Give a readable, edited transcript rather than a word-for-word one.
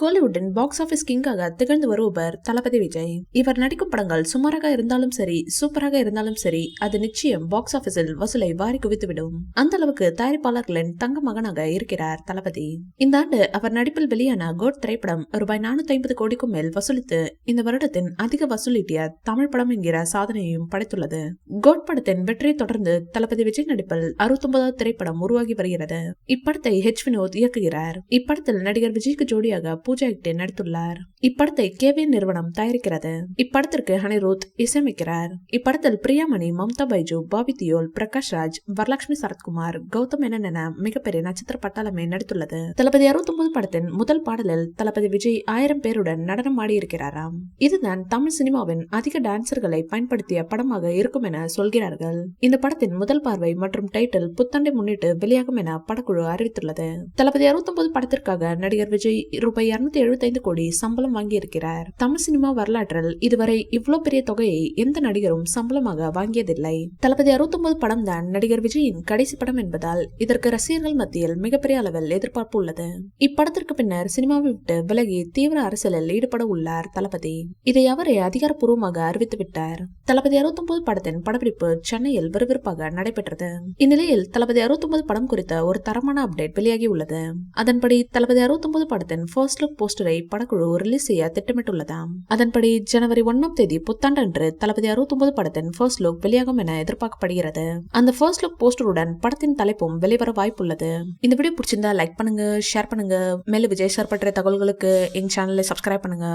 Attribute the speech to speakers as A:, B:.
A: கோலிவுட்டின் box office கிங்காக திகழ்ந்து வருபவர் தளபதி விஜய். இவர் நடிக்கும் படங்கள் சுமாராக இருந்தாலும் சரி, சூப்பராக இருந்தாலும் சரி, அது நிச்சயம் பாக்ஸ் ஆபீஸில் வசூலை வாரி குவித்துவிடும். அந்த அளவுக்கு தயாரிப்பாளர்களின் தங்க மகனாக இருக்கிறார் தளபதி. இந்த ஆண்டு அவர் நடிப்பில் வெளியான கோட் திரைப்படம் ரூபாய் 450 கோடிக்கும் மேல் வசூலித்து இந்த வருடத்தின் அதிக வசூலிட்டிய தமிழ் படம் என்கிற சாதனையையும் படைத்துள்ளது. கோட் படத்தின் வெற்றியை தொடர்ந்து தளபதி விஜய் நடிப்பில் 69வது திரைப்படம் உருவாகி வருகிறது. இப்படத்தை ஹெச் வினோத் இயக்குகிறார். இப்படத்தில் நடிகர் விஜய்க்கு ஜோடியாக பூஜா ஹெக்டே நடித்துள்ளார். இப்படத்தை கேவிஎன் நிறுவனம் தயாரிக்கிறது. இப்படத்திற்கு அனிருத் இசையமைக்கிறார். இப்படத்தில் பிரியாமணி, மம்தா பைஜு, பாபி தியோல், பிரகாஷ் ராஜ், வரலட்சுமி சரத்குமார், கௌதம் மேனன் என மிகப்பெரிய நட்சத்திர பட்டாளமே நடித்துள்ளது. தளபதி 69 படத்தின் முதல் பாடலில் தளபதி விஜய் 1000 பேருடன் நடனம் ஆடியிருக்கிறாராம். இதுதான் தமிழ் சினிமாவின் அதிக டான்சர்களை பயன்படுத்திய படமாக இருக்கும் என சொல்கிறார்கள். இந்த படத்தின் முதல் பார்வை மற்றும் டைட்டில் புத்தாண்டை முன்னிட்டு வெளியாகும் என படக்குழு அறிவித்துள்ளது. தளபதி 69 படத்திற்காக நடிகர் விஜய் ரூபாய் 275 கோடி சம்பளம் வாங்கியிருக்கிறார். தமிழ் சினிமா வரலாற்றில் இதுவரை இவ்வளவு பெரிய தொகையை எந்த நடிகரும் சம்பளமாக வாங்கியதில்லை. தளபதி 69 படம் தான் நடிகர் விஜயின் கடைசி படம் என்பதால் இதற்கு ரசிகர்கள் மத்தியில் மிகப்பெரிய அளவில் எதிர்பார்ப்பு உள்ளது. இப்படத்திற்கு பின்னர் சினிமாவை விட்டு விலகி தீவிர அரசியலில் ஈடுபட உள்ளார் தளபதி. இதை அவரே அதிகாரப்பூர்வமாக அறிவித்துவிட்டார். தளபதி 69 படத்தின் படப்பிடிப்பு சென்னையில் விறுவிறுப்பாக நடைபெற்றது. இந்நிலையில் தளபதி 69 படம் குறித்த ஒரு தரமான அப்டேட் வெளியாகி உள்ளது. அதன்படி தளபதி 69 படத்தின் ஃபர்ஸ்ட் லுக் போஸ்டரை படக்குழு ரிலீஸ் செய்ய திட்டமிட்டுள்ளதாம். அதன்படி ஜனவரி 1ஆம் தேதி புத்தாண்டன்று தளபதி 69 படத்தின் ஃபர்ஸ்ட் லுக் வெளியாகும் என எதிர்பார்க்கப்படுகிறது. அந்த ஃபர்ஸ்ட் லுக் போஸ்டருடன் படத்தின் தலைப்பும் வெளிவர வாய்ப்புள்ளது. இந்த வீடியோ பிடிச்சிருந்தா லைக் பண்ணுங்க, ஷேர் பண்ணுங்க. மேலும் விஜய் சார் பற்றிய தகவல்களுக்கு எங்க சேனலை சப்ஸ்கிரைப் பண்ணுங்க.